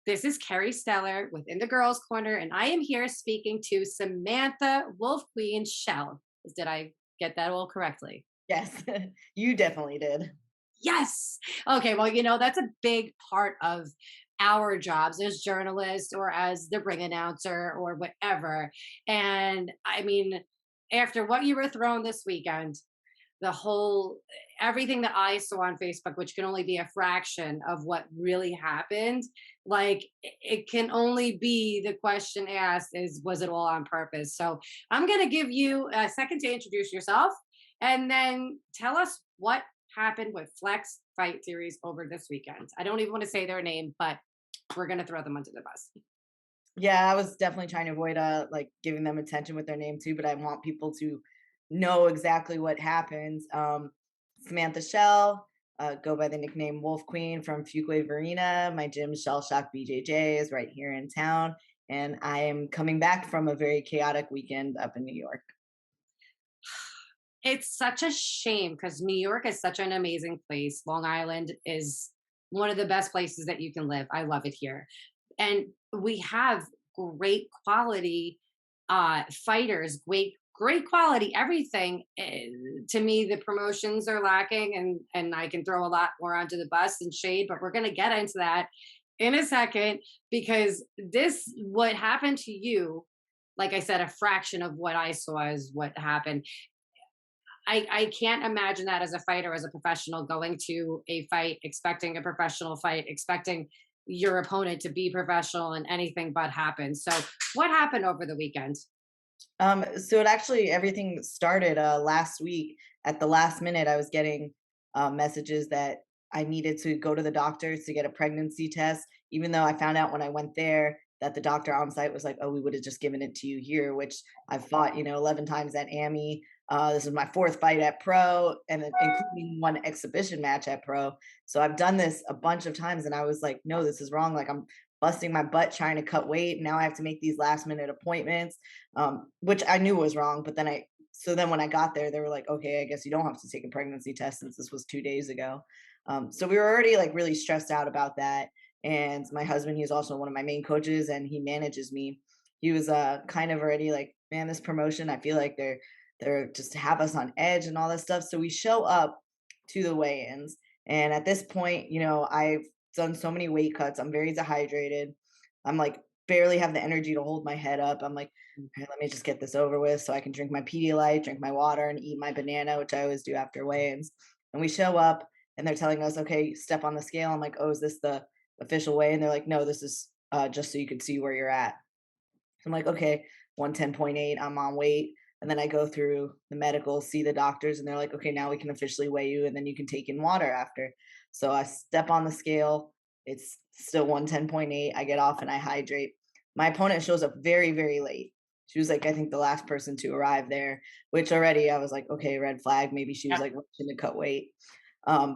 This is Kerry Stellar within the Girls Corner, and I am here speaking to Samantha Wolf Queen Schell. Did I get that all correctly? Yes, you definitely did. Yes. Okay. Well, that's a big part of our jobs as journalists or as the ring announcer or whatever. And I mean, after what you were thrown this weekend, the whole everything that I saw on Facebook, which can only be a fraction of what really happened, like it can only be the question asked is, was it all on purpose? So I'm going to give you a second to introduce yourself and then tell us what happened with Flex Fight Series over this weekend. I don't even want to say their name, but we're going to throw them under the bus. Yeah, I was definitely trying to avoid like giving them attention with their name too, but I want people to know exactly what happens. Samantha Shell, go by the nickname Wolf Queen from Fuquay Varina. My gym Shell Shock BJJ is right here in town, and I am coming back from a very chaotic weekend up in New York. It's such a shame because New York is such an amazing place. Long Island is one of the best places that you can live. I love it here. And we have great quality fighters, great quality everything. To me the promotions are lacking, and I can throw a lot more onto the bus and shade, but we're going to get into that in a second because this what happened to you, like I said, a fraction of what I saw is what happened. I can't imagine that as a fighter, as a professional, going to a fight, expecting a professional fight, expecting your opponent to be professional and anything but happen. So, what happened over the weekend? So it actually everything started last week. At the last minute, I was getting messages that I needed to go to the doctor to get a pregnancy test, even though I found out when I went there that the doctor on site was like, "Oh, we would have just given it to you here," which I've fought, 11 times at AMI. This is my fourth fight at pro, and including one exhibition match at pro. So I've done this a bunch of times, and I was like, "No, this is wrong. Like I'm busting my butt trying to cut weight. Now I have to make these last minute appointments." Which I knew was wrong. But then so then when I got there, they were like, okay, I guess you don't have to take a pregnancy test since this was 2 days ago. So we were already like really stressed out about that. And my husband, he's also one of my main coaches and he manages me. He was kind of already like, man, this promotion, I feel like they're just to have us on edge and all this stuff. So we show up to the weigh-ins. And at this point, I've done so many weight cuts. I'm very dehydrated. I'm like barely have the energy to hold my head up. I'm like, "Okay, let me just get this over with so I can drink my Pedialyte, drink my water, and eat my banana," which I always do after weigh-ins. And we show up and they're telling us, okay, step on the scale. I'm like, oh, is this the official weigh? And they're like, no, this is just so you could see where you're at. I'm like, okay, 110.8, I'm on weight. And then I go through the medical, see the doctors, and they're like, okay, now we can officially weigh you, and then you can take in water after. So I step on the scale. It's still 110.8. I get off and I hydrate. My opponent shows up very, very late. She was like, I think the last person to arrive there, which already I was like, okay, red flag. Maybe she was Yeah. like rushing to cut weight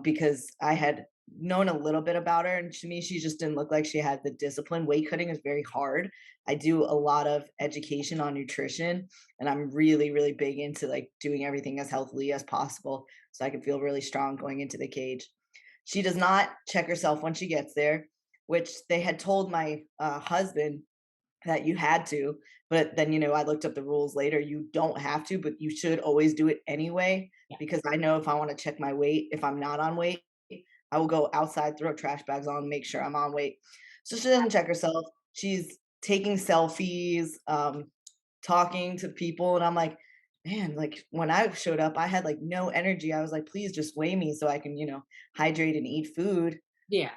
because I had known a little bit about her. And to me, she just didn't look like she had the discipline. Weight cutting is very hard. I do a lot of education on nutrition, and I'm really, really big into like doing everything as healthily as possible so I can feel really strong going into the cage. She does not check herself when she gets there, which they had told my husband that you had to, but then, I looked up the rules later. You don't have to, but you should always do it anyway, Yeah. because I know if I want to check my weight, if I'm not on weight, I will go outside, throw trash bags on, make sure I'm on weight. So she doesn't check herself. She's taking selfies, talking to people, and I'm like, man, like when I showed up, I had like no energy. I was like, please just weigh me so I can, hydrate and eat food. Yeah.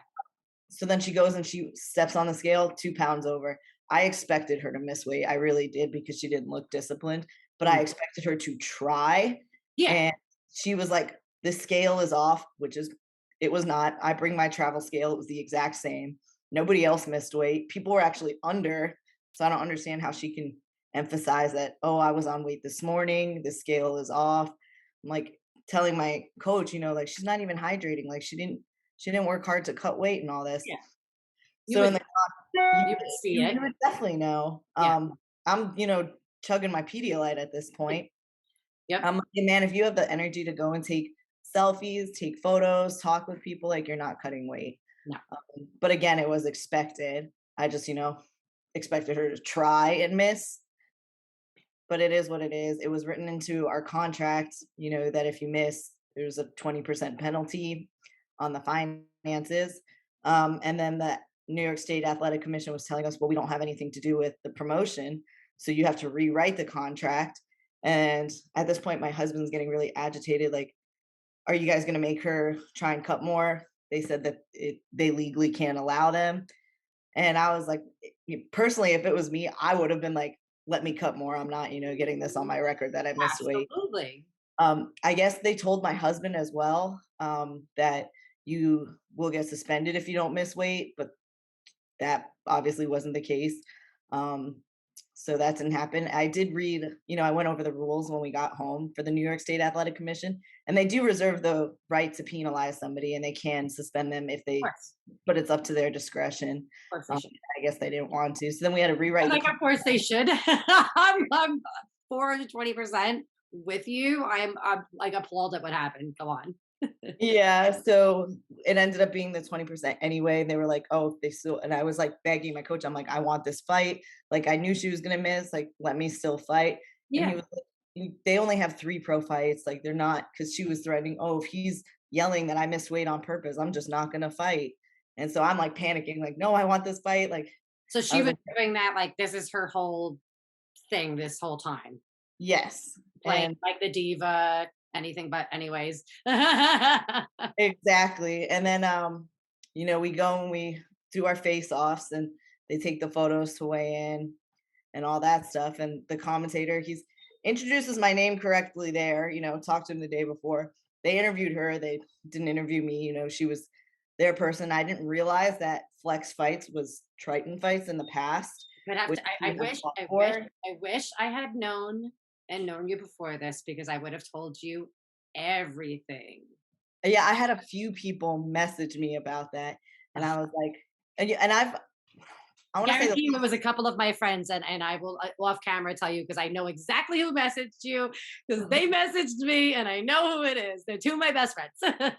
So then she goes and she steps on the scale, 2 pounds over. I expected her to miss weight. I really did because she didn't look disciplined, but I Mm. expected her to try. Yeah. And she was like, the scale is off, which is, it was not. I bring my travel scale. It was the exact same. Nobody else missed weight. People were actually under. So I don't understand how she can emphasize that, oh, I was on weight this morning. The scale is off. I'm like telling my coach, like she's not even hydrating. Like she didn't work hard to cut weight and all this. Yeah. You So would in the you you would see you it. you would definitely know. Yeah. I'm, chugging my Pedialyte at this point. Yep. I'm like, "Hey, man, if you have the energy to go and take selfies, take photos, talk with people, like, you're not cutting weight." No. But again, it was expected. I just, expected her to try and miss, but it is what it is. It was written into our contract, that if you miss, there's a 20% penalty on the finances. And then the New York State Athletic Commission was telling us, well, we don't have anything to do with the promotion. So you have to rewrite the contract. And at this point, my husband's getting really agitated. Like, are you guys going to make her try and cut more? They said that they legally can't allow them. And I was like, personally, if it was me, I would have been like, let me cut more. I'm not, getting this on my record that I missed weight. Absolutely. I guess they told my husband as well, that you will get suspended if you don't miss weight, but that obviously wasn't the case. Um, so that didn't happen. I did read, I went over the rules when we got home for the New York State Athletic Commission, and they do reserve the right to penalize somebody and they can suspend them if Of they, course. but it's up to their discretion. Of course they Um, should. I guess they didn't want to. So then we had to rewrite the Like, of course they should. I'm for the 20% with you. I'm like appalled at what happened. Go on. Yeah, so it ended up being the 20% anyway. They were like, "Oh, they still," and I was like begging my coach, I'm like, "I want this fight." Like I knew she was gonna miss, like, let me still fight. And he Yeah. was like, They only have 3 pro fights. Like they're not," because she was threatening, "Oh, if he's yelling that I missed weight on purpose, I'm just not gonna fight." And so I'm like panicking, like, "No, I want this fight." Like So I she was was like, doing that like this is her whole thing this whole time. "Yes." Playing And like the diva, anything but anyways. exactly. And then we go and we do our face offs and they take the photos to weigh in and all that stuff. And the commentator, he's introduces my name correctly there, talked to him the day before. They interviewed her, they didn't interview me, she was their person. I didn't realize that Flex Fights was Triton Fights in the past, But have which to she has fought for. I wish I had known you before this because I would have told you everything. Yeah, I had a few people message me about that, and I was like, and I want to say the Guarantee you it was a couple of my friends, and I will off camera tell you because I know exactly who messaged you because they messaged me and I know who it is. They're two of my best friends.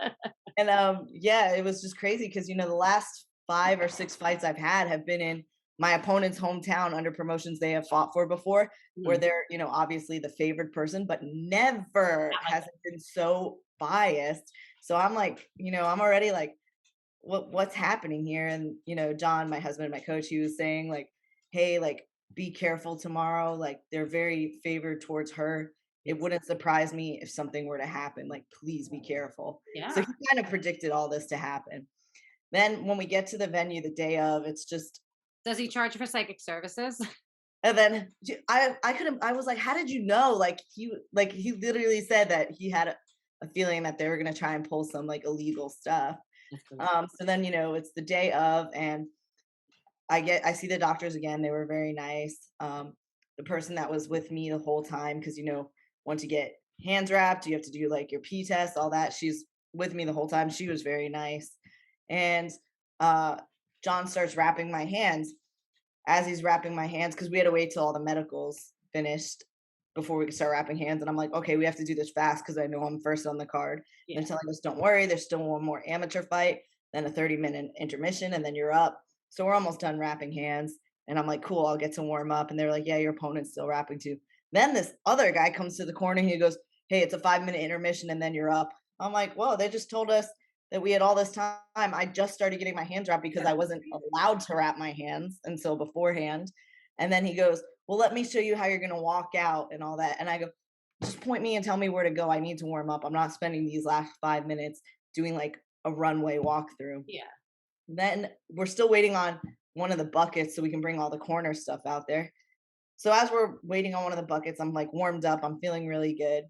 And yeah, it was just crazy because the last 5 or 6 fights I've had have been in my opponent's hometown under promotions they have fought for before, where Mhm. they're obviously the favored person, but never Not like has it been so biased. So I'm like, I'm already like, what's happening here? And John, my husband, my coach, he was saying like, hey, like be careful tomorrow. Like they're very favored towards her. It this. wouldn't surprise me if something were to happen. Like, please be careful. So Yeah. he kind of predicted all this to happen. Then when we get to the venue the day of, it's just, Does he charge for psychic services? and then I couldn't, I was like, how did you know? Like he literally said that he had a feeling that they were gonna try and pull some like illegal stuff. Of course. So then it's the day of, and I see the doctors again. They were very nice. The person that was with me the whole time, because once you get hands wrapped, you have to do like your P test, all that. She's with me the whole time. She was very nice. And uh, John starts wrapping my hands. As he's wrapping my hands, because we had to wait till all the medicals finished before we could start wrapping hands. And I'm like, okay, we have to do this fast because I know I'm first on the card. And Yeah. they're telling us, don't worry, there's still one more amateur fight, then a 30-minute intermission, and then you're up. So we're almost done wrapping hands. And I'm like, cool, I'll get to warm up. And they're like, yeah, your opponent's still wrapping too. Then this other guy comes to the corner and he goes, hey, it's a 5-minute intermission and then you're up. I'm like, whoa, they just told us that we had all this time. I just started getting my hands wrapped because I wasn't allowed to wrap my hands until beforehand. And then he goes, well, let me show you how you're going to walk out and all that. And I go, just point me and tell me where to go. I need to warm up. I'm not spending these last 5 minutes doing like a runway walkthrough. Yeah. Then we're still waiting on one of the buckets so we can bring all the corner stuff out there. So as we're waiting on one of the buckets, I'm like warmed up. I'm feeling really good.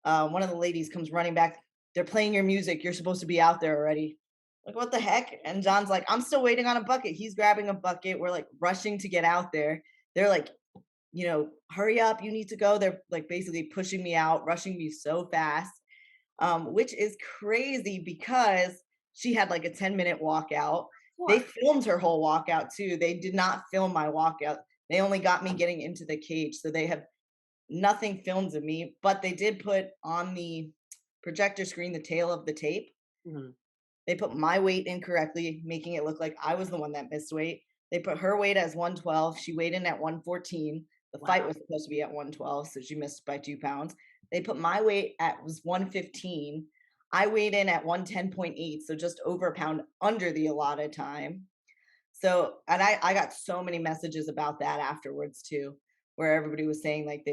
One of the ladies comes running back. They're playing your music. You're supposed to be out there already. Like, what the heck? And John's like, I'm still waiting on a bucket. He's grabbing a bucket. We're like rushing to get out there. They're like, hurry up. You need to go. They're like basically pushing me out, rushing me so fast, which is crazy because she had like a 10-minute walkout. They Sure. filmed her whole walkout too. They did not film my walkout. They only got me getting into the cage. So they have nothing filmed of me, but they did put on the projector screen the tail of the tape. Mhm. They put my weight incorrectly, making it look like I was the one that missed weight. They put her weight as 112. She weighed in at 114. The fight Wow. was supposed to be at 112, so she missed by 2 pounds. They put my weight at was 115. I weighed in at 110.8, so just over a pound under the allotted time. So, and I got so many messages about that afterwards too, where everybody was saying like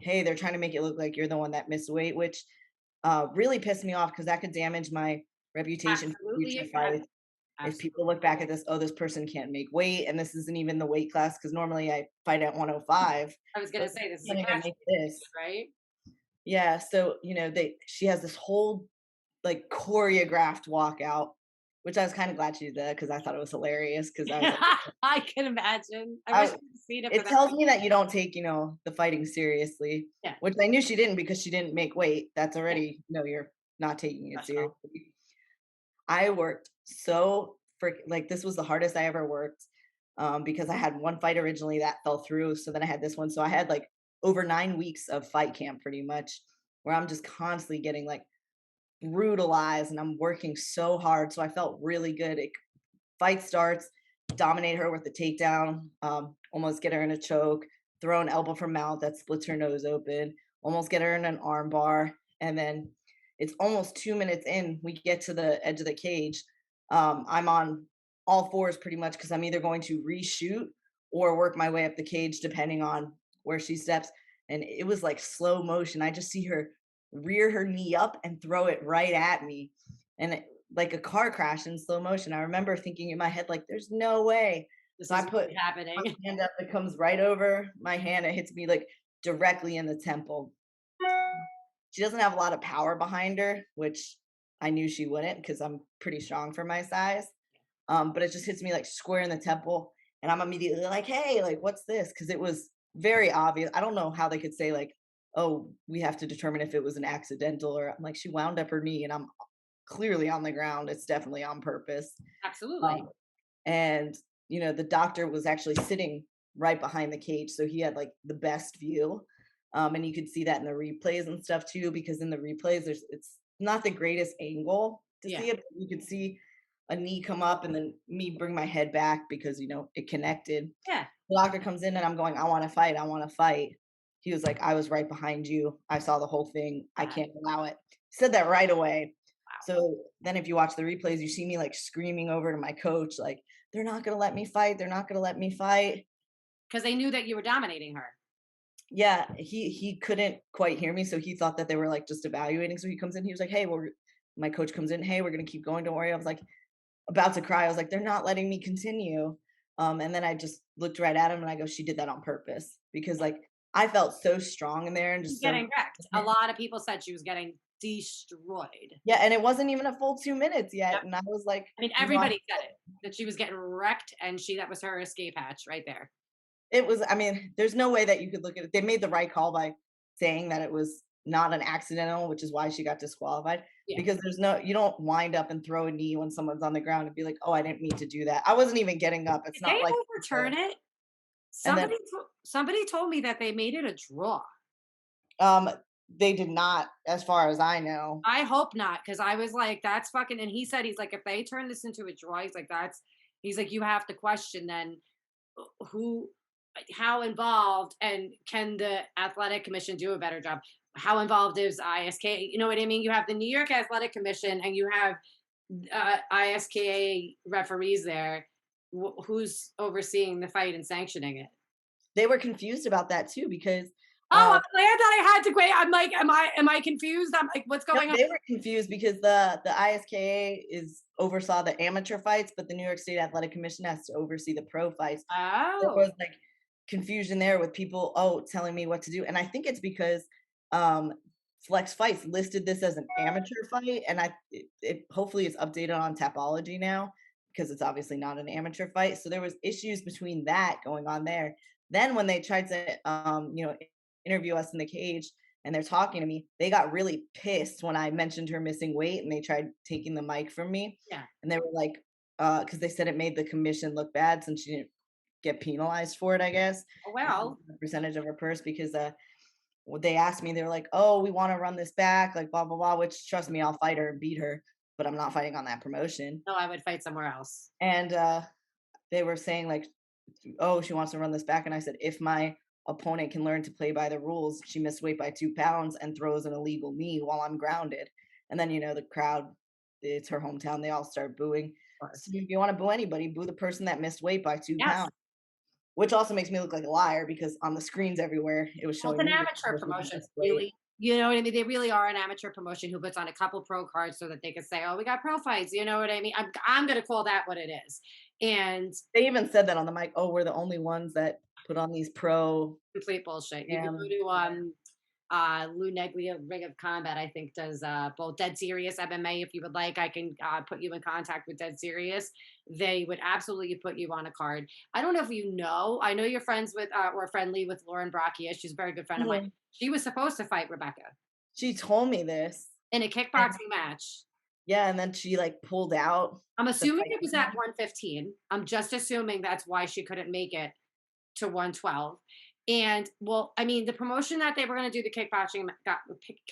hey, they're trying to make it look like you're the one that missed weight, which really pissed me off because that could damage my reputation for Absolutely, future it can. fights. If people look Absolutely. back at this, oh, this person can't make weight, and this isn't even the weight class because normally I fight at 105, I was but gonna say this is a can't even catch, make this. right? Yeah, so she has this whole like choreographed walkout, which I was kind of glad she did that because I thought it was hilarious because I was like, I can imagine. I wish I, I could see it for it that. tells me that you don't take the fighting seriously, Yeah, which I knew she didn't because she didn't make weight. That's yeah, already you're not taking it professional. seriously. I worked so like this was the hardest I ever worked, because I had one fight originally that fell through. So then I had this one. So I had like over 9 weeks of fight camp pretty much, where I'm just constantly getting like brutalized and I'm working so hard. So I felt really good. Fight starts, dominate her with the takedown, almost get her in a choke, throw an elbow from mount that splits her nose open, almost get her in an arm bar, and then it's almost 2 minutes in. We get to the edge of the cage. I'm on all fours pretty much because I'm either going to reshoot or work my way up the cage depending on where she steps. And it was like slow motion. I just see her rear her knee up and throw it right at me. And like a car crash in slow motion. I remember thinking in my head, like, there's no way. This So I is put really my happening. hand up, it comes right over my hand, it hits me like directly in the temple. She doesn't have a lot of power behind her, which I knew she wouldn't because I'm pretty strong for my size. But it just hits me like square in the temple, and I'm immediately like, "Hey, like, what's this?" Because it was very obvious. I don't know how they could say like, "Oh, we have to determine if it was an accidental," or I'm like, she wound up her knee, and I'm clearly on the ground. It's definitely on purpose. Absolutely. Um, and the doctor was actually sitting right behind the cage, so he had like the best view. And you could see that in the replays and stuff too, because in the replays it's not the greatest angle to Yeah. see it, but you could see a knee come up and then me bring my head back because it connected. Yeah. The doctor comes in and I'm going, I want to fight, I want to fight. He was like, I was right behind you, I saw the whole thing, I Wow. can't allow it. He said that right away. Wow. So then if you watch the replays, you see me like screaming over to my coach, like, they're not gonna let me fight, they're not gonna let me fight. Because they knew that you were dominating her. Yeah, he couldn't quite hear me, so he thought that they were like just evaluating. So he comes in, he was like, "Hey, my coach comes in, hey, we're gonna keep going, don't worry." I was like about to cry. I was like, "They're not letting me continue." And then I just looked right at him and I go, "She did that on purpose," because like I felt so strong in there and She's just so getting wrecked. A lot of people said she was getting destroyed. yeah, and it wasn't even a full 2 minutes Yep. yet, and I was like, I mean, everybody said it, that she was getting wrecked and that was her escape hatch right there. it was. I mean, there's no way that you could look at it. They made the right call by saying that it was not an accidental, which is why she got disqualified. Yeah. Because you don't wind up and throw a knee when someone's on the ground and be like, "Oh, I didn't mean to do that." I wasn't even getting up. It's Did not they like, overturn it? and then Somebody told me that they made it a draw. um, they did not, as far as I know. I hope not, because I was like, "That's fucking," and he said, he's like, "If they turn this into a draw," he's like, "You have to question then who how involved, and can the athletic commission do a better job? How involved is ISK? You know what I mean? You have the New York Athletic Commission and you have ISKA referees there. Who's overseeing the fight and sanctioning it?" They were confused about that too because Oh, I'm glad that I had to wait. I'm like, am I confused? I'm like, what's no, going on? they were confused because the ISKA is oversaw the amateur fights, but the New York State Athletic Commission has to oversee the pro fights. There Oh, was like confusion there with people, telling me what to do, and I think it's because Flex Fights listed this as an amateur fight, and it hopefully it's updated on Tapology now because it's obviously not an amateur fight. So there was issues between that going on there. Then when they tried to interview us in the cage and they're talking to me, they got really pissed when I mentioned her missing weight and they tried taking the mic from me. yeah. And they were like, because they said it made the commission look bad since she didn't get penalized for it, I guess, Oh, well, a percentage of her purse because they asked me, they were like, "Oh, we want to run this back, like blah blah blah." Which trust me, I'll fight her and beat her, but I'm not fighting on that promotion. no, I would fight somewhere else. And they were saying like, oh, she wants to run this back. And I said, if my opponent can learn to play by the rules, she missed weight by 2 pounds and throws an illegal knee while I'm grounded. And then, the crowd, it's her hometown. They all start booing. Of So course. if you want to boo anybody, boo the person that missed weight by two Yes. pounds, which also makes me look like a liar because on the screens everywhere, it was Well, it's showing an me the amateur person that promotion, missed weight. really. You know what I mean? They really are an amateur promotion who puts on a couple pro cards so that they can say, "Oh, we got pro fights." You know what I mean? I'm going to call that what it is. And They even said that on the mic. Oh, we're the only ones that put on these pro complete bullshit. You can go cam to events. Lou Neglia Ring of Combat, I think, does both Dead Serious MMA. If you would like, I can put you in contact with Dead Serious. They would absolutely put you on a card. I don't know if you know. I know you're friends with or friendly with Lauren Brachia. She's a very good friend of mine. Mhm. She was supposed to fight Rebecca She told me this. in a And kickboxing match. yeah, and then she like pulled out I'm the assuming fight. it was at 115. I'm just assuming that's why she couldn't make it to 112. And well, I mean, the promotion that they were going to do the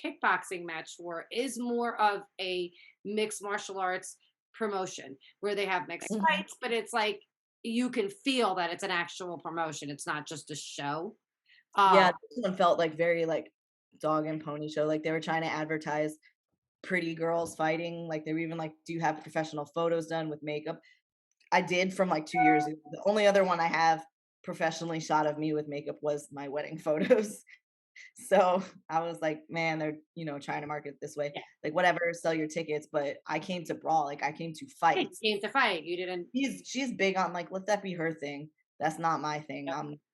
kickboxing match for is more of a mixed martial arts promotion where they have mixed Mhm. fights, but it's like you can feel that it's an actual promotion. It's not just a show. Uh, Yeah, this one felt like very like dog and pony show. Like they were trying to advertise pretty girls fighting. Like they were even like, do you have professional photos done with makeup? I did from like 2 years ago. The only other one I have professionally shot of me with makeup was my wedding photos. So I was like, man, they're, trying to market this way. yeah, Like, whatever, sell your tickets. But I came to brawl. Like, I came to you fight. came to fight. You didn't. She's big on like, let that be her thing. That's not my thing.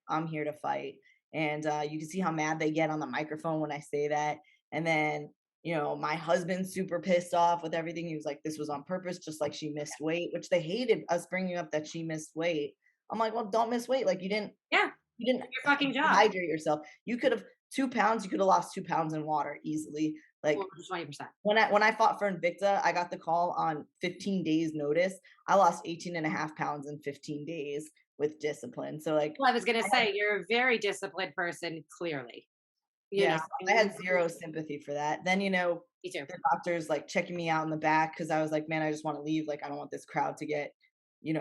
I'm here to fight. And you can see how mad they get on the microphone when I say that. And then, my husband's super pissed off with everything. He was like, this was on purpose, just like she missed weight, which they hated us bringing up that she missed weight. I'm like, well, don't miss weight. Like Yeah, you didn't your fucking job. dehydrate yourself. You could have 2 pounds, you could have lost 2 pounds in water easily. Like 20%. when I fought for Invicta, I got the call on 15 days notice. I lost 18 and a half pounds in 15 days with discipline. So like Well, I was going to I had, say, you're a very disciplined person, clearly. You know, yeah, so I had zero sympathy for that. Then, me too. the doctors like checking me out in the back because I was like, man, I just want to leave. Like I don't want this crowd to get,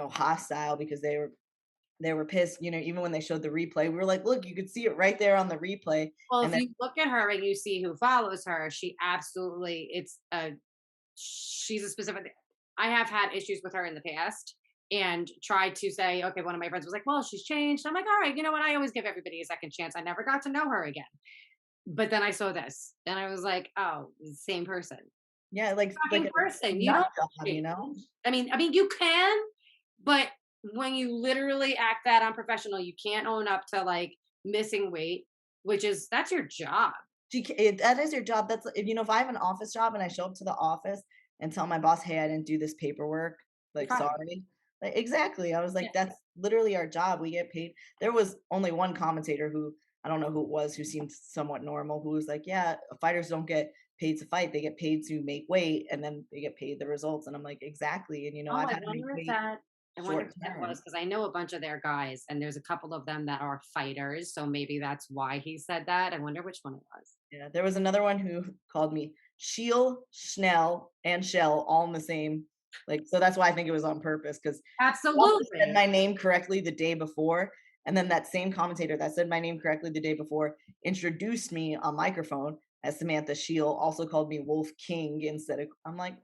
hostile because they were pissed, even when they showed the replay. We were like, look, you could see it right there on the replay. Well, And if then you look at her and you see who follows her, she absolutely she's a specific. I have had issues with her in the past and tried to say, okay, one of my friends was like, well, she's changed. I'm like, all right, you know what? I always give everybody a second chance. I never got to know her again. But then I saw this and I was like, oh, same person. yeah, like Fucking a person. You nut don't change. job. I mean, you can, but when you literally act that unprofessional, you can't own up to like missing weight, which is that's your job. That is your job. That's if I have an office job and I show up to the office and tell my boss, "Hey, I didn't do this paperwork," You're like, fired. "Sorry." Like, exactly. I was Yeah. like, "That's literally our job. We get paid." There was only one commentator who I don't know who it was, who seemed somewhat normal, who was like, "Yeah, fighters don't get paid to fight. They get paid to make weight, and then they get paid the results." And I'm like, "Exactly." And Oh, I've had to make weight I wonder short if that was term. because I know a bunch of their guys, and there's a couple of them that are fighters, so maybe that's why he said that. I wonder which one it was. Yeah, there was another one who called me Scheel, Schnell, and Shell all in the same like, so that's why I think it was on purpose because he also said Absolutely. my name correctly the day before, and then that same commentator that said my name correctly the day before introduced me on microphone as Samantha Scheel, also called me Wolf King instead of I'm like,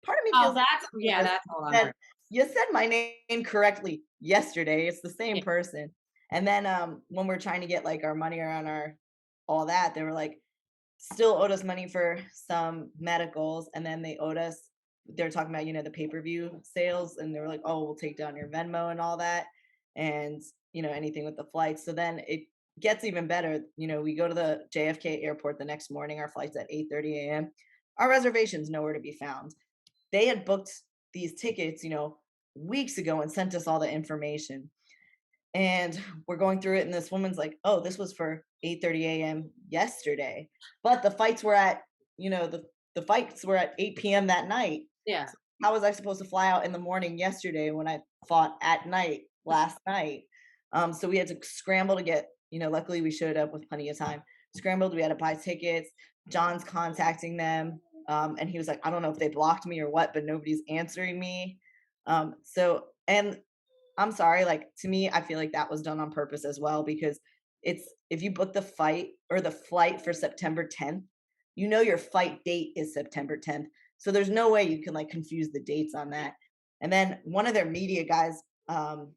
part of me Oh, feels that's yeah, nervous. that's all on Said, purpose. "You said my name correctly yesterday, it's the same Yeah. person." And then, when we're trying to get, like, our money around our all that, they were like, still owed us money for some medicals, and then they were talking about, the pay-per-view sales, and they were like, "Oh, we'll take down your Venmo and all that, and, anything with the flights." So then it gets even better. We go to the JFK airport the next morning, our flight's at 8:30 AM. Our reservation's nowhere to be found. They had booked these tickets, weeks ago and sent us all the information. And we're going through it, and this woman's like, "Oh, this was for 8:30 AM yesterday, but the fights were at 8 PM that night. Yeah. So how was I supposed to fly out in the morning yesterday when I fought at night last night?" So we had to scramble to get, luckily we showed up with plenty of time. Scrambled, we had to buy tickets. John's contacting them, and he was like, "I don't know if they blocked me or what, but nobody's answering me." And I'm sorry, like, to me, I feel like that was done on purpose as well because it's if you book the fight or the flight for September 10th, you know your fight date is September 10th. So there's no way you can, like, confuse the dates on that. And then one of their media guys,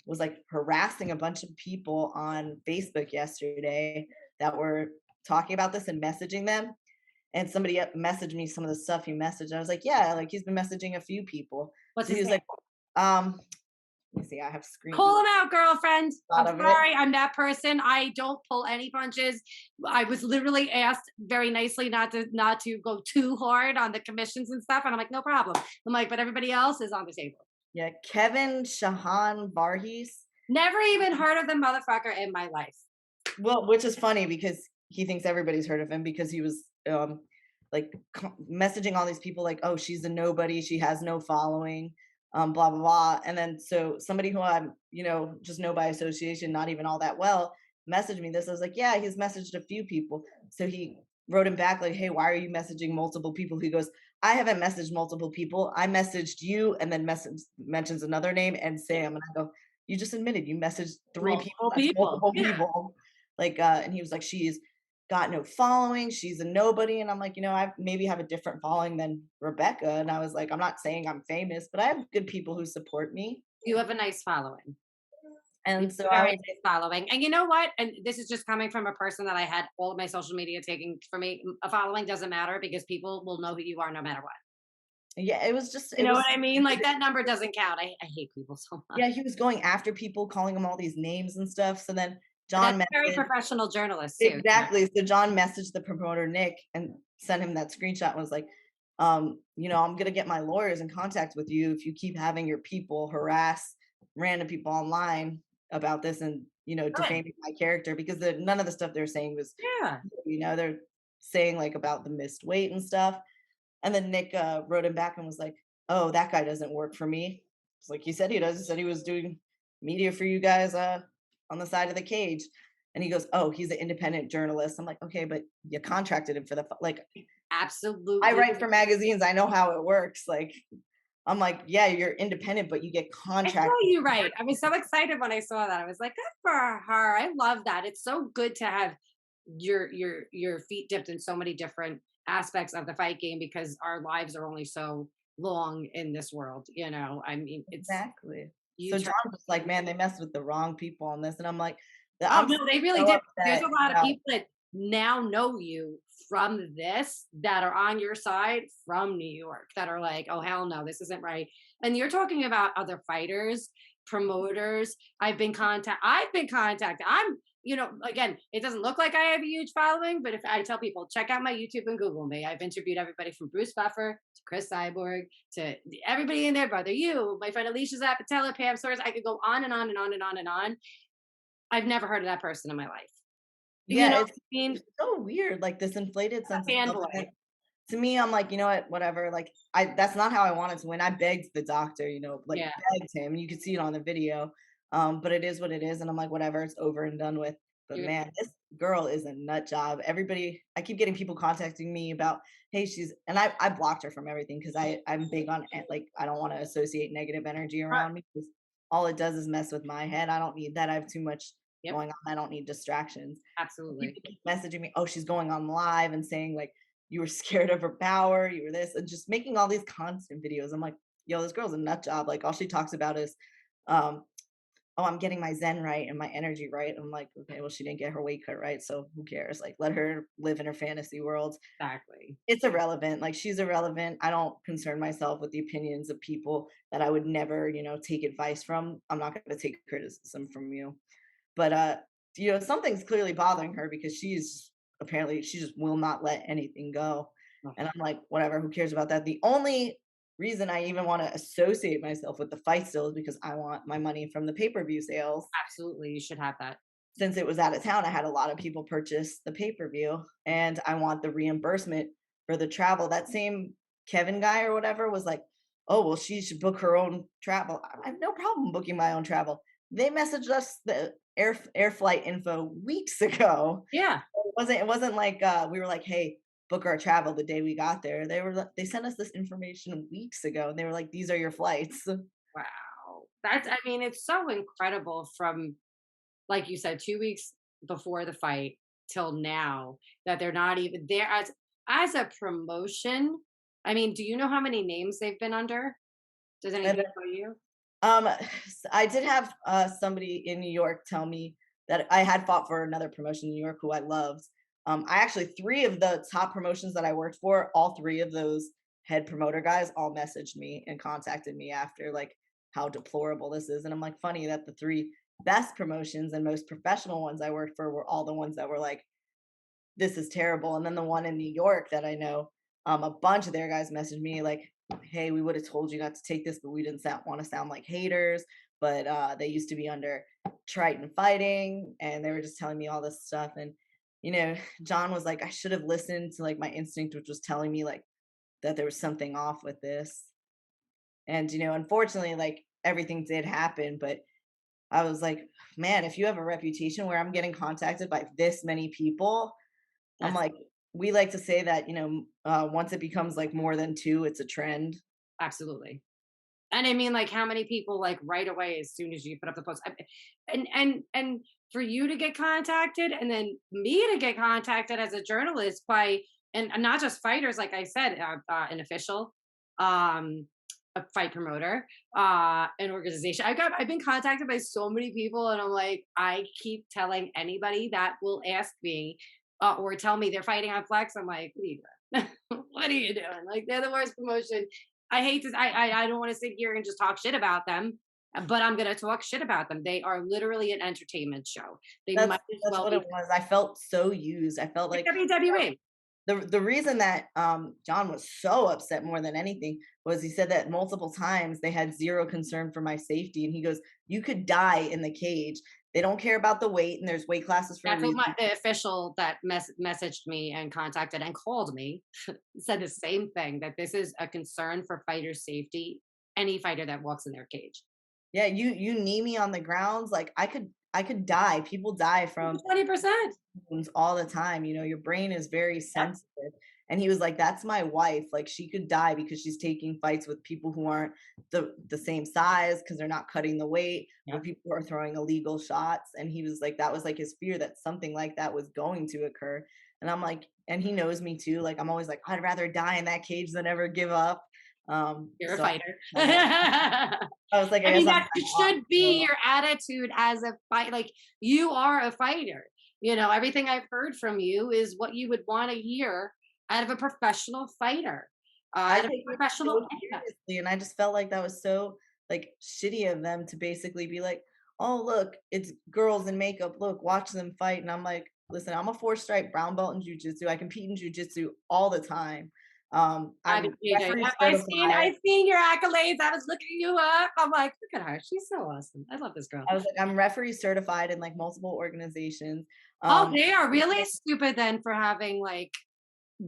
was, like, harassing a bunch of people on Facebook yesterday that were talking about this and messaging them, and somebody messaged me some of the stuff he messaged. I was like, "Yeah, like, he's been messaging a few people." What's So he his was name? like, um let me see, I have Call him out, girlfriend. screenshot I'm of it. sorry, I'm that person. I don't pull any punches. I was literally asked very nicely not to go too hard on the commissions and stuff, and I'm like, no problem. I'm like, but everybody else is on the table. Yeah, Kevin Shahan Varghese. Never even heard of the motherfucker in my life. Well, which is funny because he thinks everybody's heard of him because he was, like, messaging all these people like, "Oh, she's a nobody, she has no following, blah, blah, blah." And then so somebody who I'm, just know by association, not even all that well, messaged me this. I was like, "Yeah, he's messaged a few people." So he wrote him back like, "Hey, why are you messaging multiple people?" He goes, "I haven't messaged multiple people. I messaged you," and then mentions another name and Sam. And I go, "You just admitted you messaged three people. Multiple That's people. multiple Yeah. people." Like, and he was like, "She's got no following. She's a nobody." And I'm like, I maybe have a different following than Rebecca. And I was like, I'm not saying I'm famous, but I have good people who support me. You have a nice following. You And have so a I very was nice following. And you know what? And this is just coming from a person that I had all of my social media taking for me. A following doesn't matter because people will know who you are no matter what. yeah, it was just, You it know was, what I mean? Like that number doesn't count. I hate people so much. yeah, he was going after people, calling them all these names and stuff. So then But that's John very messaged, professional journalist too. exactly. So John messaged the promoter, Nick, and sent him that screenshot and was like, I'm going to get my lawyers in contact with you if you keep having your people harass random people online about this and, Good. defaming my character because none of the stuff they're saying was, Yeah. they're saying like about the missed weight and stuff. And then Nick wrote him back and was like, "Oh, that guy doesn't work for me." It's like he said he does. He said he was doing media for you guys on the side of the cage. And he goes, "Oh, he's an independent journalist." I'm like, "Okay, but you contracted him for like I Absolutely. write for magazines. I know how it works." Like I'm like, "Yeah, you're independent, but you get I saw contracted." you right. I was so excited when I saw that. I was like, good for her. I love that. It's so good to have your feet dipped in so many different aspects of the fight game because our lives are only so long in this world, you know. I mean, it's Exactly. you So turn John was like, "Man, they messed with the wrong people on this." And I'm like, oh I'm no, they really so did. There's a upset lot of about. people that now know you from this that are on your side from New York that are like, oh hell no, this isn't right. And you're talking about other fighters, promoters. I've been contacted. I'm, again, it doesn't look like I have a huge following, but if I tell people, check out my YouTube and Google me, I've interviewed everybody from Bruce Buffer to Chris Cyborg to everybody in there, brother, you, my friend Alicia Zapatella, Pam Soares. I could go on and on and on and on and on. I've never heard of that person in my life. You know Yeah, what it's I mean? it's so weird, like, this inflated A sense of self, and fanboy. then to me, I'm like, "You know what? Whatever." Like, I that's not how I wanted to win. I begged the doctor, like, Yeah, begged him, you could see it on the video, but it is what it is, and I'm like, "Whatever, it's over and done with." But you're man, this girl is a nut job. Everybody I keep getting people contacting me about, "Hey, she's," and I blocked her from everything because I'm big on, like, I don't wanna associate negative energy right. around me because all it does is mess with my head. I don't need that. I have too much Yep, going on. I don't need distractions. absolutely. People keep messaging me, "Oh, she's going on live and saying like you were scared of her power, you were this," and just making all these constant videos. I'm like, "Yo, this girl's a nut job." Like all she talks about is, um, "Oh, I'm getting my zen right and my energy right." I'm like, "Okay, well, she didn't get her weight cut right, so who cares? Like, let her live in her fantasy world." Exactly. It's irrelevant. Like she's irrelevant. I don't concern myself with the opinions of people that I would never, take advice from. I'm not going to take criticism from you. But, something's clearly bothering her because she just will not let anything go. Ugh, And I'm like, whatever, who cares about that? The only reason I even want to associate myself with the fight still is because I want my money from the pay-per-view sales. absolutely, you should have that. Since it was out of town, I had a lot of people purchase the pay-per-view and I want the reimbursement for the travel. That same Kevin guy or whatever was like, "Oh, well, she should book her own travel." I have no problem booking my own travel. They messaged us the air flight info weeks ago. Yeah. It wasn't like we were like, "Hey, book our travel the day we got there." They sent us this information weeks ago and they were like, "These are your flights." Wow. That's I mean, it's so incredible from, like you said, 2 weeks before the fight till now that they're not even there as a promotion. I mean, do you know how many names they've been under? Does And anybody tell you? I did have somebody in New York tell me that I had fought for another promotion in New York who I loved. I actually, three of the top promotions that I worked for, all three of those head promoter guys all messaged me and contacted me after, like, how deplorable this is. And I'm like, funny that the three best promotions and most professional ones I worked for were all the ones that were like, this is terrible. And then the one in New York that I know, a bunch of their guys messaged me like, hey, we would have told you not to take this, but we didn't want to sound like haters. But they used to be under Triton Fighting, and they were just telling me all this stuff. And John was like, I should have listened to like my instinct, which was telling me like that there was something off with this. And unfortunately, like everything did happen, but I was like, man, if you have a reputation where I'm getting contacted by this many people, I'm That's like, we like to say that, once it becomes like more than two, it's a trend. absolutely. And I mean, like, how many people, like, right away as soon as you put up the post, and for you to get contacted, and then me to get contacted as a journalist by, and not just fighters, like I said, an official, um, a fight promoter, an organization. I've been contacted by so many people, and I'm like, I keep telling anybody that will ask me, or tell me they're fighting on Flex. I'm like, what are you doing? What are you doing? Like, they're the worst promotion. I hate to. I don't want to sit here and just talk shit about them, but I'm gonna talk shit about them. They are literally an entertainment show. They That's might as that's well what it be was. I felt so used. I felt like like WWE. the reason that John was so upset more than anything was he said that multiple times they had zero concern for my safety, and he goes, "You could die in the cage. They don't care about the weight, and there's weight classes for a That's what reason." the official that messaged me and contacted and called me said the same thing, that this is a concern for fighter safety. Any fighter that walks in their cage. Yeah, you knee me on the grounds, like I could die. People die from 20%. wounds all the time. Your brain is very Yep. sensitive. And he was like, "That's my wife. Like she could die because she's taking fights with people who aren't the same size because they're not cutting the weight, or Yep. people who are throwing illegal shots." And he was like, that was like his fear that something like that was going to occur. And I'm like, and he knows me too. Like I'm always like, I'd rather die in that cage than ever give up. You're a So fighter. I was like, I I guess mean, I'm that kind of off should the be road. your attitude as a fight. Like, you are a fighter. Everything I've heard from you is what you would want to hear out of a professional fighter, I out of take a it professional so anybody. seriously, and I just felt like that was so, like, shitty of them to basically be like, "Oh, look, it's girls in makeup. Look, watch them fight." And I'm like, "Listen, I'm a four-stripe brown belt in jujitsu. I compete in jujitsu all the time. I I'm mean, JJ, referee yep, certified." I've seen your accolades. I was looking you up. I'm like, look at her. She's so awesome. I love this girl. I was like, "I'm referee certified in, like, multiple organizations." Oh, Um, they are really stupid then for having like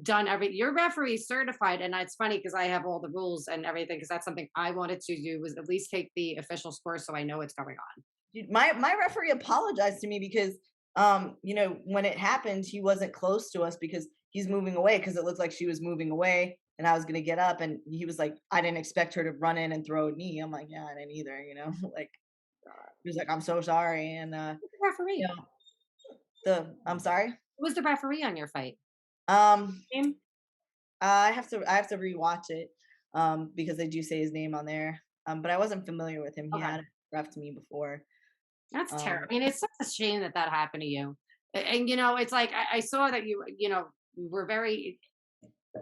done you're referee certified, and it's funny because I have all the rules and everything, because that's something I wanted to do, was at least take the official score so I know what's going on. Dude, my referee apologized to me because when it happened, he wasn't close to us because he's moving away because it looked like she was moving away and I was gonna get up and he was like, I didn't expect her to run in and throw a knee. I'm like, yeah, I didn't either. Like he was like, I'm so sorry. And Who's the you referee? know, I'm sorry. Who was the referee on your fight? Um Name? I have to rewatch it because they do say his name on there. But I wasn't familiar with him. He Okay. had ref me before. That's terrible. Um I mean, it's such a shame that that happened to you. And it's like I saw that you were very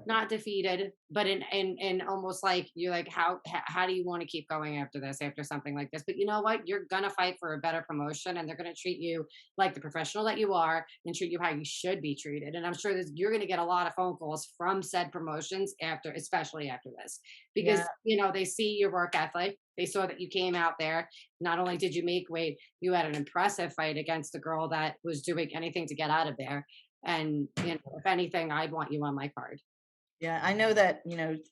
not defeated, but in almost like you're like, how do you want to keep going after this, after something like this? But you know what? You're gonna fight for a better promotion, and they're gonna treat you like the professional that you are, and treat you how you should be treated. And I'm sure that you're gonna get a lot of phone calls from said promotions after, especially after this, yeah, because they see your work ethic. They saw that you came out there. Not only did you make weight, you had an impressive fight against a girl that was doing anything to get out of there. And if anything, I'd want you on my card. yeah, I know that,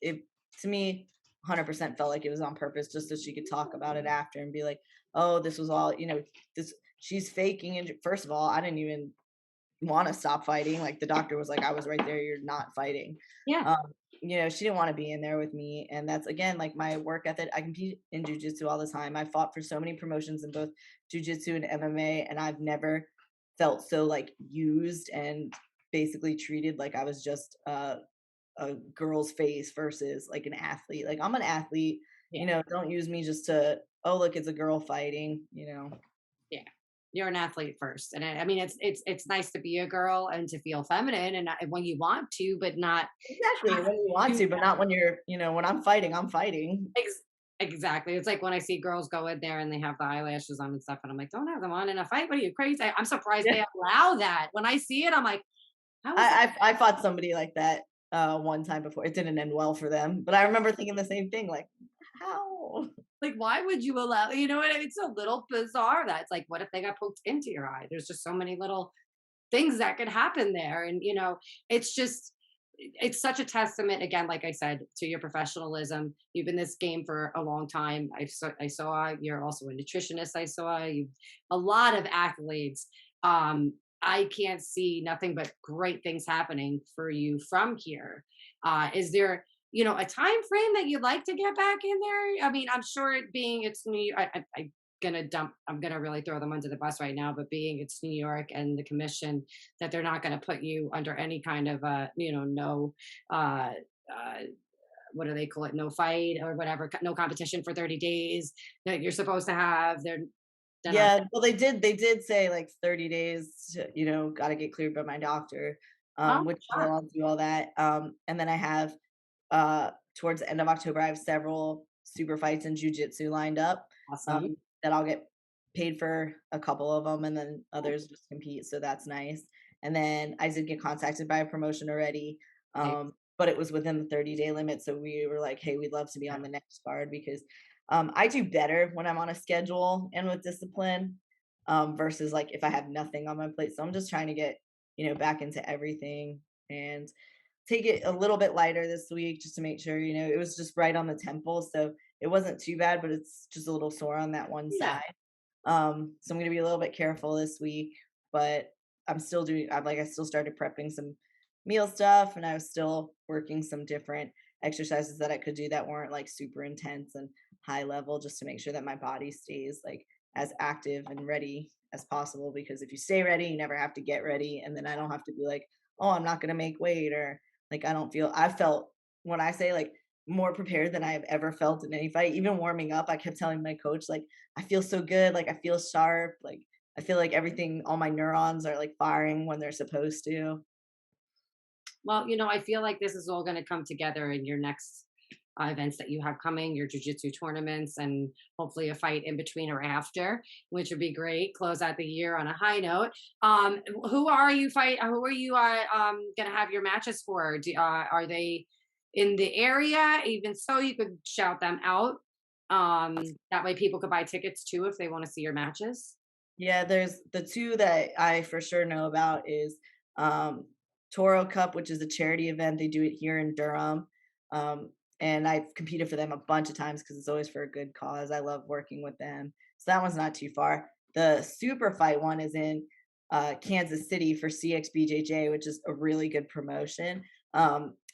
it to me 100% felt like it was on purpose just so she could talk about it after and be like, "Oh, this was all, this she's faking." And first of all, I didn't even want to stop fighting. Like the doctor was like, I was right there, you're not fighting. Yeah. Um, she didn't want to be in there with me. And that's again like my work ethic. I compete in jujitsu all the time. I fought for so many promotions in both jujitsu and MMA, and I've never felt so like used and basically treated like I was just a girl's face versus like an athlete. Like I'm an athlete, Yeah. don't use me just to, oh look, it's a girl fighting. Yeah. You're an athlete first. And I mean, it's nice to be a girl and to feel feminine and when you want to, but not Exactly, have when you want to. to, but not when when I'm fighting, I'm fighting. Exactly. It's like when I see girls go in there and they have the eyelashes on and stuff, and I'm like, don't have them on in a fight. What are you crazy? I'm surprised Yeah. they allow that. When I see it, I'm like, how is that? I fought somebody like that, one time before. It didn't end well for them, but I remember thinking the same thing, like, "How?" Like, why would you allow? You know what? I mean? It's a little bizarre. That it's like, what if they got poked into your eye? There's just so many little things that could happen there, and it's just it's such a testament again, like I said, to your professionalism. You've been in this game for a long time. I saw you're also a nutritionist. I saw you a lot of accolades. I can't see nothing but great things happening for you from here. Is there a time frame that you'd like to get back in there? I mean, I'm sure it being it's New I'm gonna really throw them under the bus right now, but being it's New York and the commission that they're not gonna put you under any kind of no uh uh what do they call it, no fight or whatever, no competition for 30 days that you're supposed to have. They're not. Yeah, well, they did say, like, 30 days to, gotta get cleared by my doctor, Oh, which wow, I'll do all that, and then I have, towards the end of October, I have several super fights in jujitsu lined up, awesome. that I'll get paid for a couple of them, and then others just compete, so that's nice, and then I did get contacted by a promotion already, Nice. but it was within the 30-day limit, so we were like, "Hey, we'd love to be on the next card," because, I do better when I'm on a schedule and with discipline, versus, like, if I have nothing on my plate, so I'm just trying to get, back into everything and take it a little bit lighter this week just to make sure, it was just right on the temple, so it wasn't too bad, but it's just a little sore on that one Yeah. side. So I'm gonna be a little bit careful this week, but I still started prepping some meal stuff and I was still working some different exercises that I could do that weren't like super intense and high level just to make sure that my body stays like as active and ready as possible because if you stay ready, you never have to get ready and then I don't have to be like, "Oh, I'm not going to make weight," or like I felt when I say like more prepared than I have ever felt in any fight. Even warming up, I kept telling my coach like I feel so good, like I feel sharp, like I feel like everything, all my neurons are like firing when they're supposed to. Well, I feel like this is all going to come together in your next events that you have coming, your jujitsu tournaments, and hopefully a fight in between or after, which would be great. Close out the year on a high note. Who are you going to have your matches for? Are they in the area? Even so, you could shout them out. That way, people could buy tickets too if they want to see your matches. Yeah, there's the two that I for sure know about is um, Toro Cup, which is a charity event. They do it here in Durham. Um, and I've competed for them a bunch of times because it's always for a good cause. I love working with them. So that one's not too far. The super fight one is in Kansas City for CXBJJ, which is a really good promotion.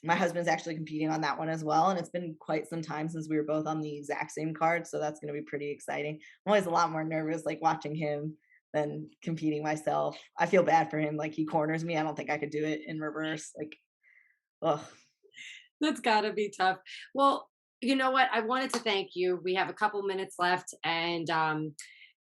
My husband's actually competing on that one as well. And it's been quite some time since we were both on the exact same card. So that's going to be pretty exciting. I'm always a lot more nervous, like watching him than competing myself. I feel bad for him. Like he corners me. I don't think I could do it in reverse. Like, oh, That's gotta be tough. Well, you know what? I wanted to thank you. We have a couple minutes left, and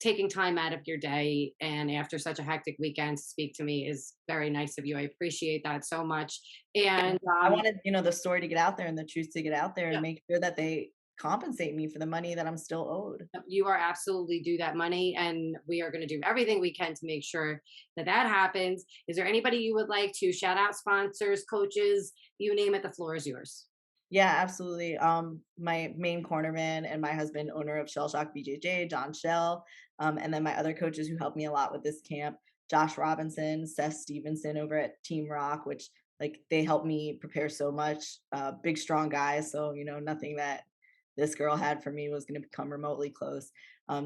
taking time out of your day and after such a hectic weekend to speak to me is very nice of you. I appreciate that so much. yeah. And I wanted, the story to get out there and the truth to get out there yeah, and make sure that they compensate me for the money that I'm still owed. you are absolutely due that money, and we are going to do everything we can to make sure that that happens. Is there anybody you would like to shout out? Sponsors, coaches, you name it. The floor is yours. Yeah, absolutely. My main cornerman and my husband, owner of Shell Shock BJJ, John Shell, and then my other coaches who helped me a lot with this camp, Josh Robinson, Seth Stevenson over at Team Rock, which like they helped me prepare so much. Big, strong guys, so nothing that this girl had for me was going to become remotely close.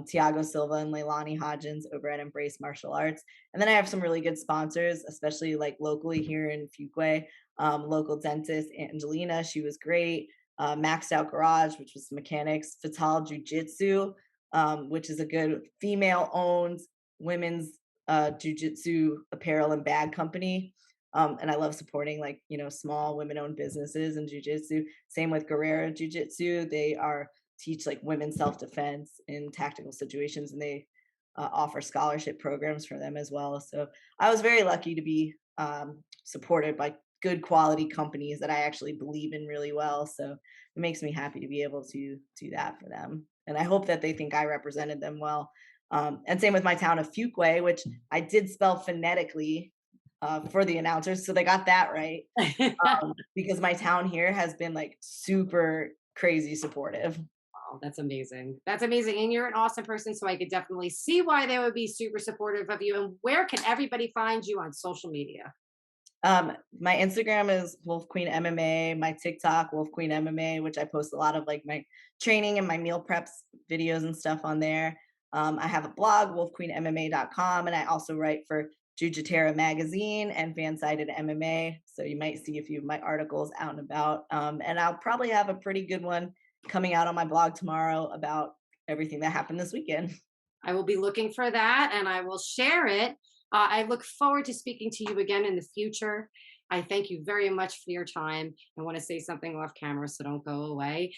Tiago Silva and Leilani Hodgins over at Embrace Martial Arts. And then I have some really good sponsors, especially like locally here in Fuquay. Local dentist Angelina, she was great. Maxed Out Garage, which was mechanics. Fatal Jiu Jitsu, which is a good female-owned women's jujitsu apparel and bag company. And I love supporting like small women-owned businesses and jujitsu. Same with Guerrera Jiu-Jitsu. They are teach like women self-defense in tactical situations, and they offer scholarship programs for them as well. So I was very lucky to be supported by good quality companies that I actually believe in really well. So it makes me happy to be able to do that for them. And I hope that they think I represented them well. And same with my town of Fuquay, which I did spell phonetically for the announcers. So they got that right. Because my town here has been like super crazy supportive. Oh, that's amazing. That's amazing. And you're an awesome person. So I could definitely see why they would be super supportive of you. And where can everybody find you on social media? My Instagram is Wolf Queen MMA, my TikTok, Wolf Queen MMA, which I post a lot of like my training and my meal preps videos and stuff on there. I have a blog, wolfqueenmma.com, and I also write for Jujitera magazine and Fansided MMA. So you might see a few of my articles out and about. And I'll probably have a pretty good one coming out on my blog tomorrow about everything that happened this weekend. I will be looking for that and I will share it. I look forward to speaking to you again in the future. I thank you very much for your time. I want to say something off camera, so don't go away.